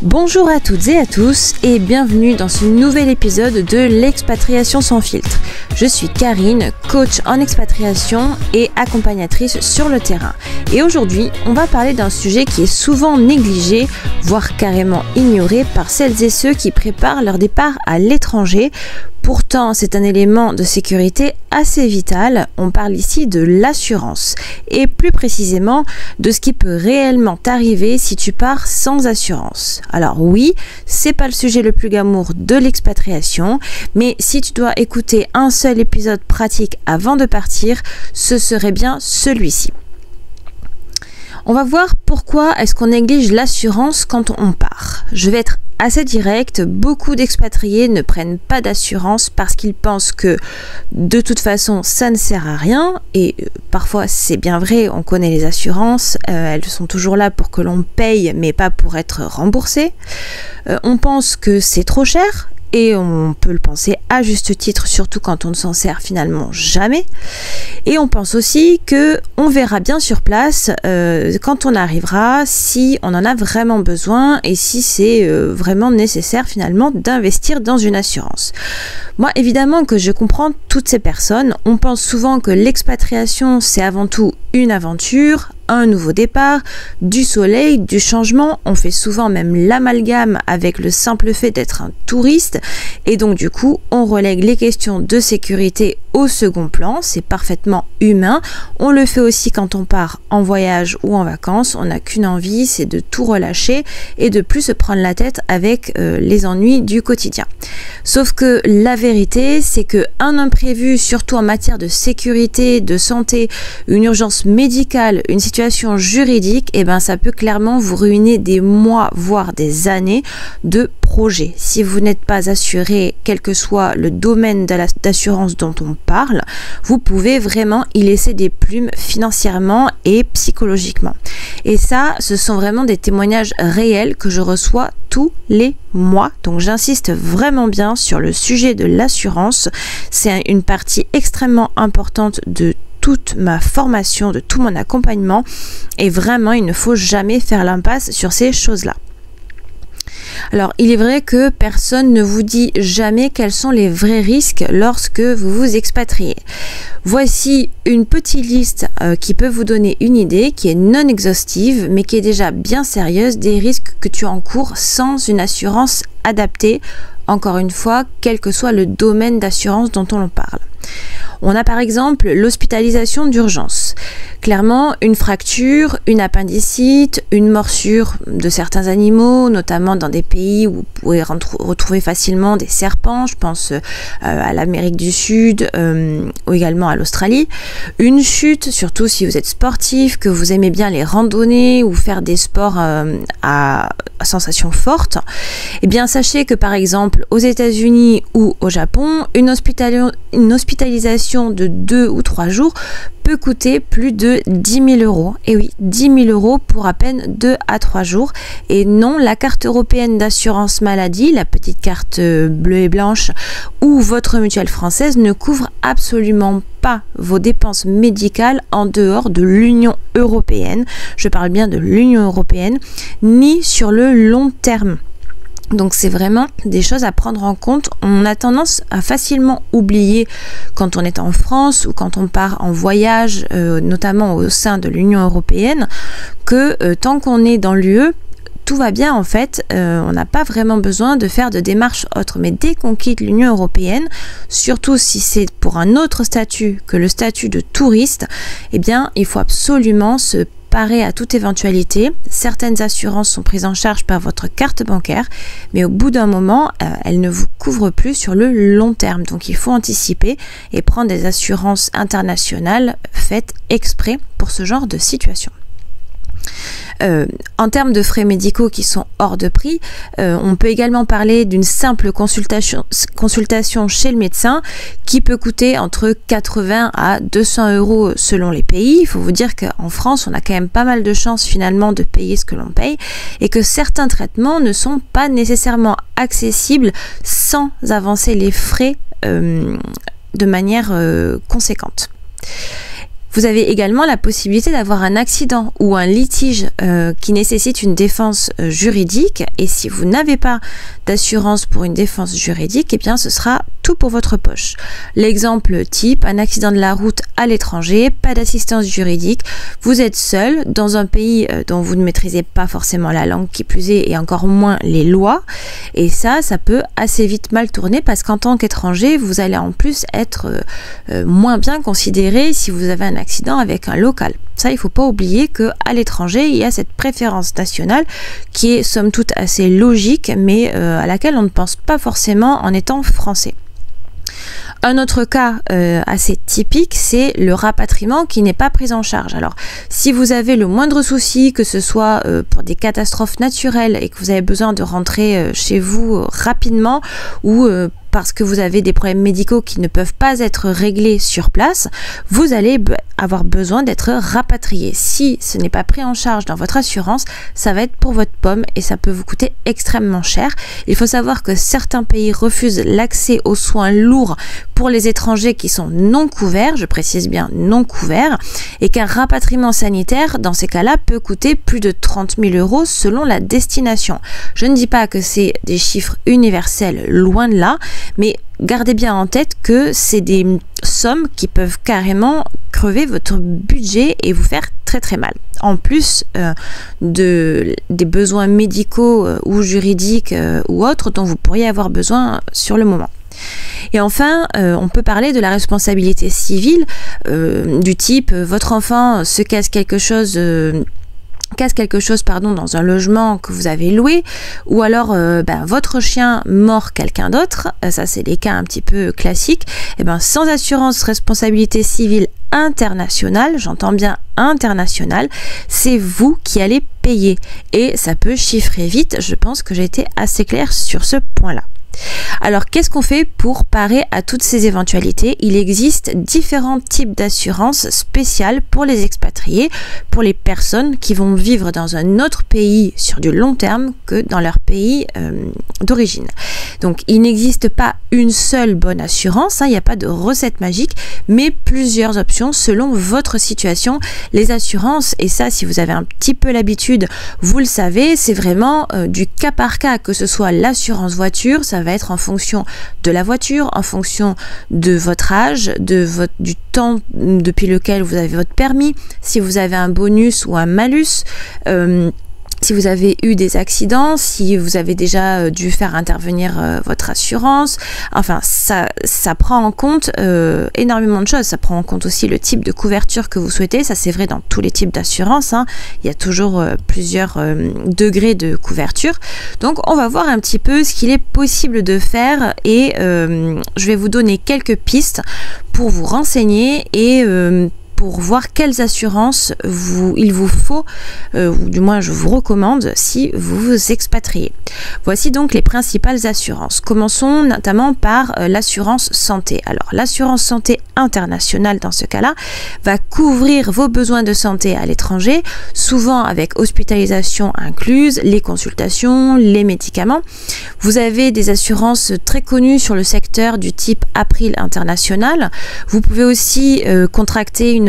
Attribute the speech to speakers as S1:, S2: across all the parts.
S1: Bonjour à toutes et à tous et bienvenue dans ce nouvel épisode de l'expatriation sans filtre. Je suis Karine, coach en expatriation et accompagnatrice sur le terrain. Et aujourd'hui, on va parler d'un sujet qui est souvent négligé, voire carrément ignoré par celles et ceux qui préparent leur départ à l'étranger. Pourtant, c'est un élément de sécurité assez vital. On parle ici de l'assurance et plus précisément de ce qui peut réellement t'arriver si tu pars sans assurance. Alors oui, c'est pas le sujet le plus glamour de l'expatriation, mais si tu dois écouter un seul épisode pratique avant de partir, ce serait bien celui-ci. On va voir pourquoi est-ce qu'on néglige l'assurance quand on part. Je vais être assez direct, beaucoup d'expatriés ne prennent pas d'assurance parce qu'ils pensent que de toute façon ça ne sert à rien et parfois c'est bien vrai, on connaît les assurances, elles sont toujours là pour que l'on paye mais pas pour être remboursé. On pense que c'est trop cher. Et on peut le penser à juste titre, surtout quand on ne s'en sert finalement jamais. Et on pense aussi que on verra bien sur place quand on arrivera si on en a vraiment besoin et si c'est vraiment nécessaire finalement d'investir dans une assurance. Moi, évidemment que je comprends toutes ces personnes. On pense souvent que l'expatriation, c'est avant tout une aventure, un nouveau départ, du soleil, du changement. On fait souvent même l'amalgame avec le simple fait d'être un touriste et donc du coup on relègue les questions de sécurité au second plan. C'est parfaitement humain. On le fait aussi quand on part en voyage ou en vacances. On n'a qu'une envie, c'est de tout relâcher et de plus se prendre la tête avec les ennuis du quotidien. Sauf que la vérité, c'est que un imprévu, surtout en matière de sécurité, de santé, une urgence médicale, une situation juridique, eh ben ça peut clairement vous ruiner des mois, voire des années de projet. Si vous n'êtes pas assuré, quel que soit le domaine d'assurance dont on parle, vous pouvez vraiment y laisser des plumes financièrement et psychologiquement. Et ça, ce sont vraiment des témoignages réels que je reçois tous les mois. Donc j'insiste vraiment bien sur le sujet de l'assurance. C'est une partie extrêmement importante de toute ma formation, de tout mon accompagnement et vraiment il ne faut jamais faire l'impasse sur ces choses-là. Alors, il est vrai que personne ne vous dit jamais quels sont les vrais risques lorsque vous vous expatriez. Voici une petite liste qui peut vous donner une idée, qui est non exhaustive, mais qui est déjà bien sérieuse des risques que tu encours sans une assurance adaptée, encore une fois, quel que soit le domaine d'assurance dont on parle. On a par exemple l'hospitalisation d'urgence. Clairement, une fracture, une appendicite, une morsure de certains animaux, notamment dans des pays où vous pouvez retrouver facilement des serpents, je pense à l'Amérique du Sud ou également à l'Australie. Une chute, surtout si vous êtes sportif, que vous aimez bien les randonnées ou faire des sports à sensation forte. Eh bien, sachez que par exemple aux États-Unis ou au Japon, une hospitalisation de 2 ou 3 jours peut coûter plus de 10 000 euros. Et oui, 10 000 euros pour à peine 2 à 3 jours. Et non, la carte européenne d'assurance maladie, la petite carte bleue et blanche, ou votre mutuelle française ne couvre absolument pas vos dépenses médicales en dehors de l'Union européenne. Je parle bien de l'Union européenne, ni sur le long terme. Donc c'est vraiment des choses à prendre en compte. On a tendance à facilement oublier quand on est en France ou quand on part en voyage, notamment au sein de l'Union européenne, que tant qu'on est dans l'UE, tout va bien en fait, on n'a pas vraiment besoin de faire de démarches autres. Mais dès qu'on quitte l'Union européenne, surtout si c'est pour un autre statut que le statut de touriste, eh bien il faut absolument se parer à toute éventualité. Certaines assurances sont prises en charge par votre carte bancaire, mais au bout d'un moment, elles ne vous couvrent plus sur le long terme. Donc il faut anticiper et prendre des assurances internationales faites exprès pour ce genre de situation. En termes de frais médicaux qui sont hors de prix, on peut également parler d'une simple consultation chez le médecin qui peut coûter entre 80 à 200 euros selon les pays. Il faut vous dire qu'en France, on a quand même pas mal de chances finalement de payer ce que l'on paye et que certains traitements ne sont pas nécessairement accessibles sans avancer les frais de manière conséquente. Vous avez également la possibilité d'avoir un accident ou un litige qui nécessite une défense juridique, et si vous n'avez pas d'assurance pour une défense juridique, eh bien ce sera tout pour votre poche. L'exemple type, un accident de la route à l'étranger, pas d'assistance juridique, vous êtes seul dans un pays dont vous ne maîtrisez pas forcément la langue qui plus est, et encore moins les lois, et ça peut assez vite mal tourner, parce qu'en tant qu'étranger, vous allez en plus être moins bien considéré si vous avez un accident avec un local. Ça, il ne faut pas oublier qu'à l'étranger, il y a cette préférence nationale qui est somme toute assez logique, mais à laquelle on ne pense pas forcément en étant français. Un autre cas assez typique, c'est le rapatriement qui n'est pas pris en charge. Alors, si vous avez le moindre souci, que ce soit pour des catastrophes naturelles et que vous avez besoin de rentrer chez vous rapidement, ou parce que vous avez des problèmes médicaux qui ne peuvent pas être réglés sur place, vous allez avoir besoin d'être rapatrié. Si ce n'est pas pris en charge dans votre assurance, ça va être pour votre pomme et ça peut vous coûter extrêmement cher. Il faut savoir que certains pays refusent l'accès aux soins lourds pour les étrangers qui sont non couverts, je précise bien non couverts, et qu'un rapatriement sanitaire dans ces cas-là peut coûter plus de 30 000 € selon la destination. Je ne dis pas que c'est des chiffres universels, loin de là, mais gardez bien en tête que c'est des sommes qui peuvent carrément crever votre budget et vous faire très très mal. En plus des besoins médicaux ou juridiques ou autres dont vous pourriez avoir besoin sur le moment. Et enfin, on peut parler de la responsabilité civile du type votre enfant se casse quelque chose dans un logement que vous avez loué, ou alors votre chien mord quelqu'un d'autre, ça c'est des cas un petit peu classiques, et sans assurance responsabilité civile internationale, j'entends bien internationale, c'est vous qui allez payer, et ça peut chiffrer vite. Je pense que j'ai été assez claire sur ce point-là. Alors, qu'est-ce qu'on fait pour parer à toutes ces éventualités? Il existe différents types d'assurances spéciales pour les expatriés, pour les personnes qui vont vivre dans un autre pays sur du long terme que dans leur pays d'origine. Donc, il n'existe pas une seule bonne assurance, il n'y a pas de recette magique, mais plusieurs options selon votre situation. Les assurances, et ça, si vous avez un petit peu l'habitude, vous le savez, c'est vraiment du cas par cas, que ce soit l'assurance voiture, ça va être en fonction de la voiture, en fonction de votre âge, du temps depuis lequel vous avez votre permis, si vous avez un bonus ou un malus, si vous avez eu des accidents, si vous avez déjà dû faire intervenir votre assurance. Enfin, ça prend en compte énormément de choses. Ça prend en compte aussi le type de couverture que vous souhaitez. Ça, c'est vrai dans tous les types d'assurance, Il y a toujours plusieurs degrés de couverture. Donc, on va voir un petit peu ce qu'il est possible de faire, et je vais vous donner quelques pistes pour vous renseigner et pour voir quelles assurances il vous faut, ou du moins je vous recommande si vous vous expatriez. Voici donc les principales assurances. Commençons notamment par l'assurance santé. Alors, l'assurance santé internationale, dans ce cas-là, va couvrir vos besoins de santé à l'étranger, souvent avec hospitalisation incluse, les consultations, les médicaments. Vous avez des assurances très connues sur le secteur du type April International. Vous pouvez aussi contracter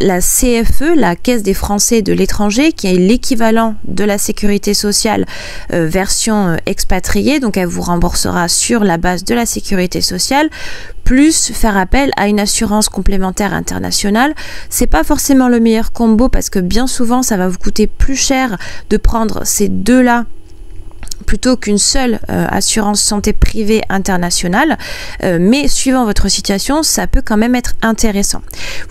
S1: la CFE, la Caisse des Français de l'étranger, qui est l'équivalent de la sécurité sociale version expatriée, donc elle vous remboursera sur la base de la sécurité sociale, plus faire appel à une assurance complémentaire internationale. C'est pas forcément le meilleur combo, parce que bien souvent ça va vous coûter plus cher de prendre ces deux-là plutôt qu'une seule assurance santé privée internationale, mais suivant votre situation, ça peut quand même être intéressant.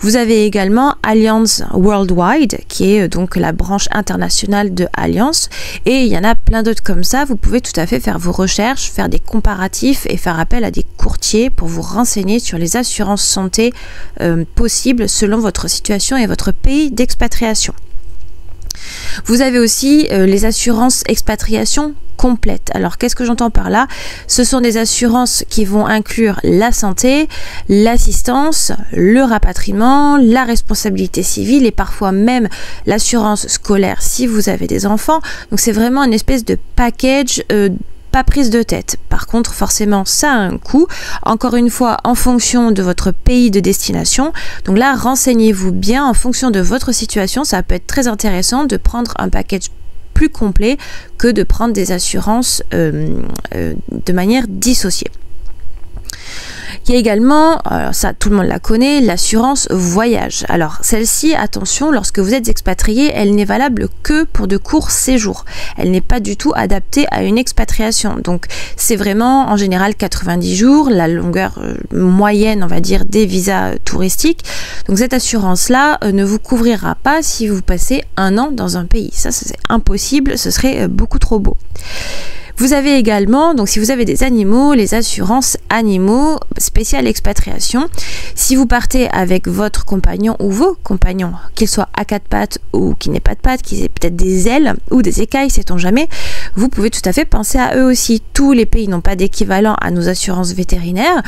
S1: Vous avez également Allianz Worldwide, qui est donc la branche internationale de Allianz, et il y en a plein d'autres comme ça. Vous pouvez tout à fait faire vos recherches, faire des comparatifs et faire appel à des courtiers pour vous renseigner sur les assurances santé possibles selon votre situation et votre pays d'expatriation. Vous avez aussi les assurances expatriation complète. Alors, qu'est-ce que j'entends par là? Ce sont des assurances qui vont inclure la santé, l'assistance, le rapatriement, la responsabilité civile et parfois même l'assurance scolaire si vous avez des enfants. Donc, c'est vraiment une espèce de package pas prise de tête. Par contre, forcément, ça a un coût. Encore une fois, en fonction de votre pays de destination. Donc là, renseignez-vous bien en fonction de votre situation. Ça peut être très intéressant de prendre un package plus complet que de prendre des assurances de manière dissociée. Il y a également, alors ça tout le monde la connaît, l'assurance voyage. Alors celle-ci, attention, lorsque vous êtes expatrié, elle n'est valable que pour de courts séjours. Elle n'est pas du tout adaptée à une expatriation. Donc c'est vraiment en général 90 jours, la longueur moyenne, on va dire, des visas touristiques. Donc cette assurance-là ne vous couvrira pas si vous passez 1 an dans un pays. Ça c'est impossible, ce serait beaucoup trop beau. Vous avez également, donc si vous avez des animaux, les assurances animaux spéciales expatriation. Si vous partez avec votre compagnon ou vos compagnons, qu'ils soient à 4 pattes ou qui n'aient pas de pattes, qu'ils aient peut-être des ailes ou des écailles, sait-on jamais, vous pouvez tout à fait penser à eux aussi. Tous les pays n'ont pas d'équivalent à nos assurances vétérinaires.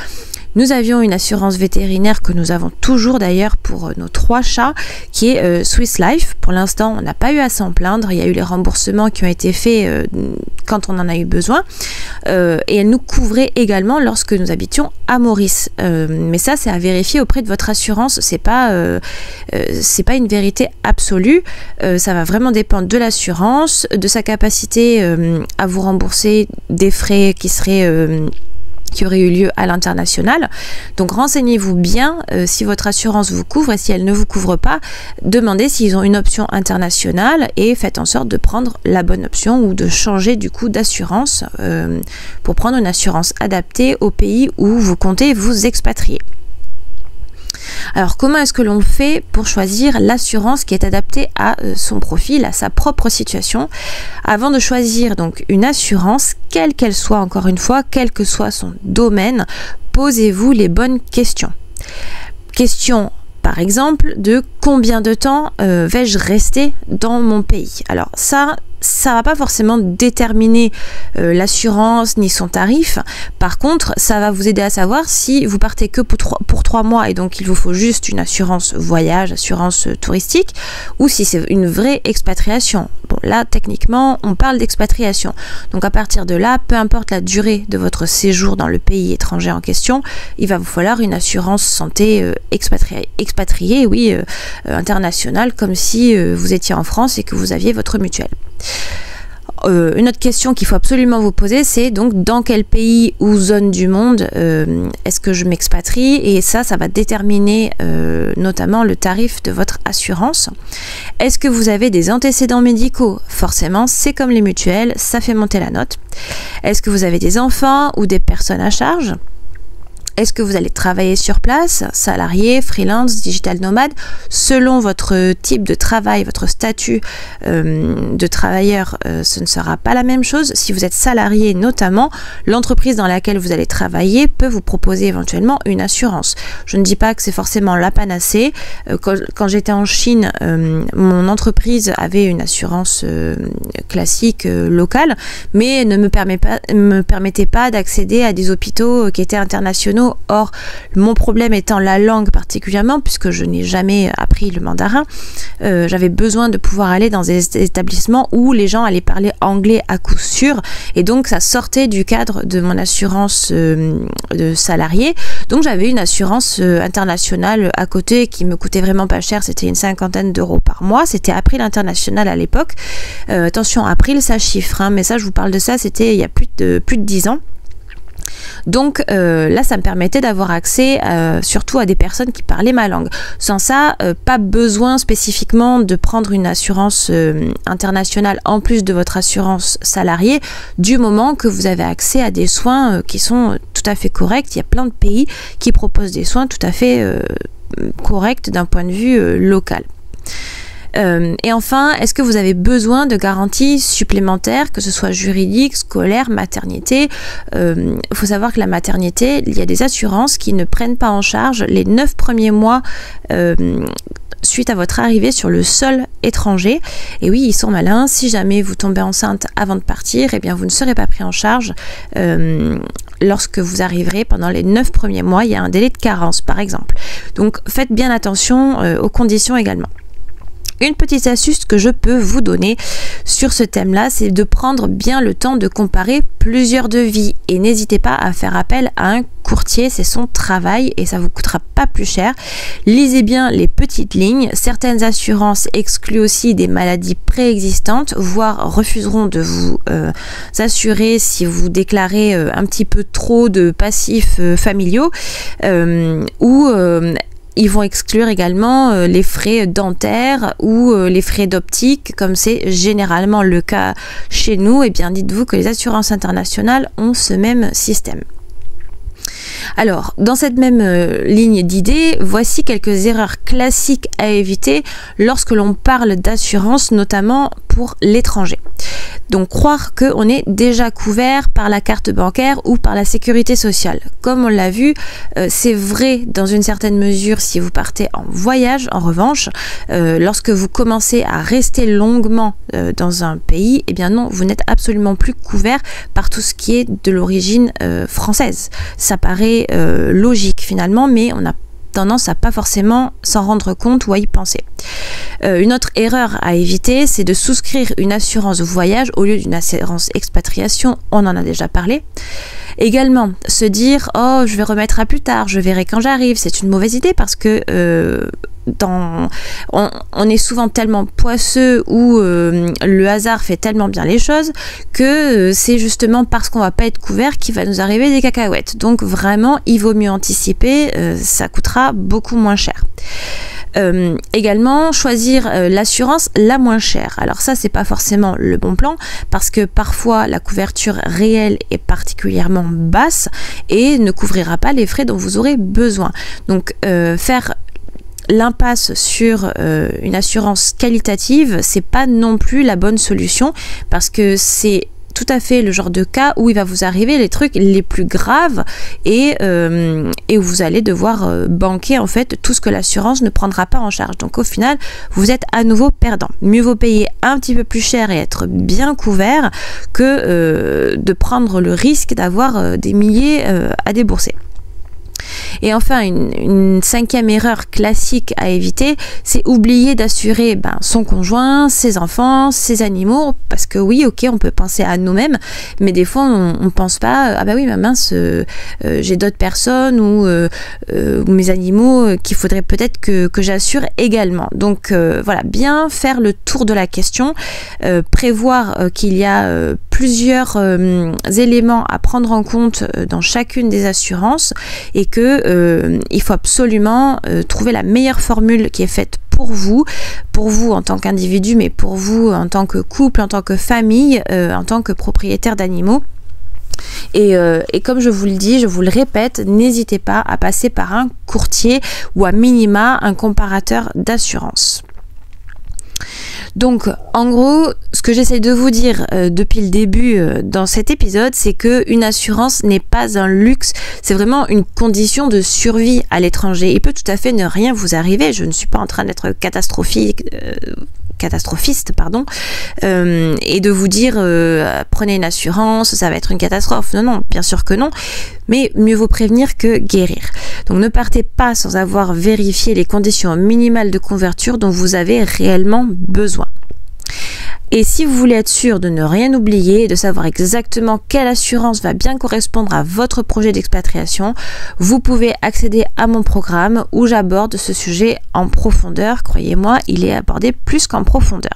S1: Nous avions une assurance vétérinaire que nous avons toujours d'ailleurs pour nos 3 chats, qui est Swiss Life. Pour l'instant, on n'a pas eu à s'en plaindre. Il y a eu les remboursements qui ont été faits quand on en a eu besoin. Et elle nous couvrait également lorsque nous habitions à Maurice. Mais ça, c'est à vérifier auprès de votre assurance. C'est pas une vérité absolue. Ça va vraiment dépendre de l'assurance, de sa capacité à vous rembourser des frais qui aurait eu lieu à l'international. Donc renseignez-vous bien si votre assurance vous couvre, et si elle ne vous couvre pas, demandez s'ils ont une option internationale et faites en sorte de prendre la bonne option ou de changer du coup d'assurance pour prendre une assurance adaptée au pays où vous comptez vous expatrier. Alors comment est-ce que l'on fait pour choisir l'assurance qui est adaptée à son profil, à sa propre situation? Avant de choisir donc une assurance, quelle qu'elle soit, encore une fois, quel que soit son domaine, posez-vous les bonnes questions. Question par exemple de combien de temps vais-je rester dans mon pays? Alors ça va pas forcément déterminer l'assurance ni son tarif. Par contre, ça va vous aider à savoir si vous partez que pour 3 mois et donc il vous faut juste une assurance voyage, assurance touristique, ou si c'est une vraie expatriation. Bon, là, techniquement, on parle d'expatriation. Donc à partir de là, peu importe la durée de votre séjour dans le pays étranger en question, il va vous falloir une assurance santé expatriée, oui, internationale, comme si vous étiez en France et que vous aviez votre mutuelle. Une autre question qu'il faut absolument vous poser, c'est donc dans quel pays ou zone du monde est-ce que je m'expatrie, et ça va déterminer notamment le tarif de votre assurance. Est-ce que vous avez des antécédents médicaux? Forcément, c'est comme les mutuelles, ça fait monter la note. Est-ce que vous avez des enfants ou des personnes à charge? Est-ce que vous allez travailler sur place, salarié, freelance, digital nomade? Selon votre type de travail, votre statut de travailleur, ce ne sera pas la même chose. Si vous êtes salarié notamment, l'entreprise dans laquelle vous allez travailler peut vous proposer éventuellement une assurance. Je ne dis pas que c'est forcément la panacée. Quand j'étais en Chine, mon entreprise avait une assurance classique locale, mais ne me permettait pas d'accéder à des hôpitaux qui étaient internationaux. Or, mon problème étant la langue particulièrement, puisque je n'ai jamais appris le mandarin, j'avais besoin de pouvoir aller dans des établissements où les gens allaient parler anglais à coup sûr, et donc ça sortait du cadre de mon assurance de salarié. Donc j'avais une assurance internationale à côté qui me coûtait vraiment pas cher, c'était une 50aine d'euros par mois, c'était April International à l'époque. Attention, April ça chiffre, hein, mais ça je vous parle de ça, c'était il y a plus de 10 ans. Donc là, ça me permettait d'avoir accès surtout à des personnes qui parlaient ma langue. Sans ça, pas besoin spécifiquement de prendre une assurance internationale en plus de votre assurance salariée, du moment que vous avez accès à des soins qui sont tout à fait corrects. Il y a plein de pays qui proposent des soins tout à fait corrects d'un point de vue local. Et enfin, est-ce que vous avez besoin de garanties supplémentaires, que ce soit juridique, scolaire, maternité? Il faut savoir que la maternité, il y a des assurances qui ne prennent pas en charge les 9 premiers mois suite à votre arrivée sur le sol étranger. Et oui, ils sont malins. Si jamais vous tombez enceinte avant de partir, eh bien vous ne serez pas pris en charge lorsque vous arriverez pendant les 9 premiers mois. Il y a un délai de carence, par exemple. Donc faites bien attention aux conditions également. Une petite astuce que je peux vous donner sur ce thème-là, c'est de prendre bien le temps de comparer plusieurs devis et n'hésitez pas à faire appel à un courtier, c'est son travail et ça vous coûtera pas plus cher. Lisez bien les petites lignes, certaines assurances excluent aussi des maladies préexistantes, voire refuseront de vous assurer si vous déclarez un petit peu trop de passifs familiaux ou ils vont exclure également les frais dentaires ou les frais d'optique, comme c'est généralement le cas chez nous. Et bien, dites-vous que les assurances internationales ont ce même système. Alors, dans cette même ligne d'idées, voici quelques erreurs classiques à éviter lorsque l'on parle d'assurance, notamment pour l'étranger. Donc, croire qu'on est déjà couvert par la carte bancaire ou par la sécurité sociale. Comme on l'a vu, c'est vrai dans une certaine mesure si vous partez en voyage. En revanche, lorsque vous commencez à rester longuement dans un pays, eh bien non, vous n'êtes absolument plus couvert par tout ce qui est de l'origine française. Ça paraît logique finalement, mais on a tendance à pas forcément s'en rendre compte ou à y penser. Une autre erreur à éviter, c'est de souscrire une assurance voyage au lieu d'une assurance expatriation, on en a déjà parlé. Également, se dire « Oh, je vais remettre à plus tard, je verrai quand j'arrive », c'est une mauvaise idée parce que on est souvent tellement poisseux ou le hasard fait tellement bien les choses que c'est justement parce qu'on va pas être couvert qu'il va nous arriver des cacahuètes. Donc vraiment, il vaut mieux anticiper, ça coûtera beaucoup moins cher. Également choisir l'assurance la moins chère. Alors ça, c'est pas forcément le bon plan parce que parfois la couverture réelle est particulièrement basse et ne couvrira pas les frais dont vous aurez besoin. Donc faire l'impasse sur une assurance qualitative, c'est pas non plus la bonne solution parce que c'est tout à fait le genre de cas où il va vous arriver les trucs les plus graves et où vous allez devoir banquer en fait tout ce que l'assurance ne prendra pas en charge. Donc au final, vous êtes à nouveau perdant. Mieux vaut payer un petit peu plus cher et être bien couvert que de prendre le risque d'avoir des milliers à débourser. Et enfin, une cinquième erreur classique à éviter, c'est oublier d'assurer son conjoint, ses enfants, ses animaux, parce que oui, ok, on peut penser à nous-mêmes, mais des fois on pense pas, ah bah oui, mince, j'ai d'autres personnes ou mes animaux qu'il faudrait peut-être que j'assure également. Donc voilà, bien faire le tour de la question, prévoir qu'il y a plusieurs éléments à prendre en compte dans chacune des assurances et que il faut absolument trouver la meilleure formule qui est faite pour vous en tant qu'individu, mais pour vous en tant que couple, en tant que famille, en tant que propriétaire d'animaux. Et comme je vous le dis, je vous le répète, n'hésitez pas à passer par un courtier ou à minima un comparateur d'assurance. Donc, en gros, ce que j'essaie de vous dire depuis le début dans cet épisode, c'est qu'une assurance n'est pas un luxe, c'est vraiment une condition de survie à l'étranger. Il peut tout à fait ne rien vous arriver, je ne suis pas en train d'être catastrophiste, et de vous dire prenez une assurance, ça va être une catastrophe. Non, bien sûr que non, mais mieux vaut prévenir que guérir. Donc ne partez pas sans avoir vérifié les conditions minimales de couverture dont vous avez réellement besoin. Et si vous voulez être sûr de ne rien oublier et de savoir exactement quelle assurance va bien correspondre à votre projet d'expatriation, vous pouvez accéder à mon programme où j'aborde ce sujet en profondeur. Croyez-moi, il est abordé plus qu'en profondeur.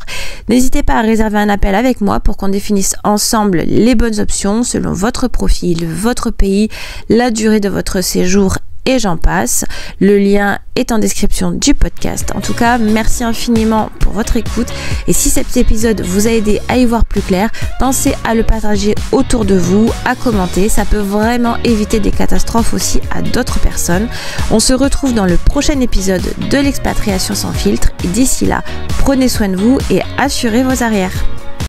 S1: N'hésitez pas à réserver un appel avec moi pour qu'on définisse ensemble les bonnes options selon votre profil, votre pays, la durée de votre séjour et j'en passe. Le lien est en description du podcast. En tout cas, merci infiniment pour votre écoute. Et si cet épisode vous a aidé à y voir plus clair, pensez à le partager autour de vous, à commenter. Ça peut vraiment éviter des catastrophes aussi à d'autres personnes. On se retrouve dans le prochain épisode de l'expatriation sans filtre. Et d'ici là, prenez soin de vous et assurez vos arrières.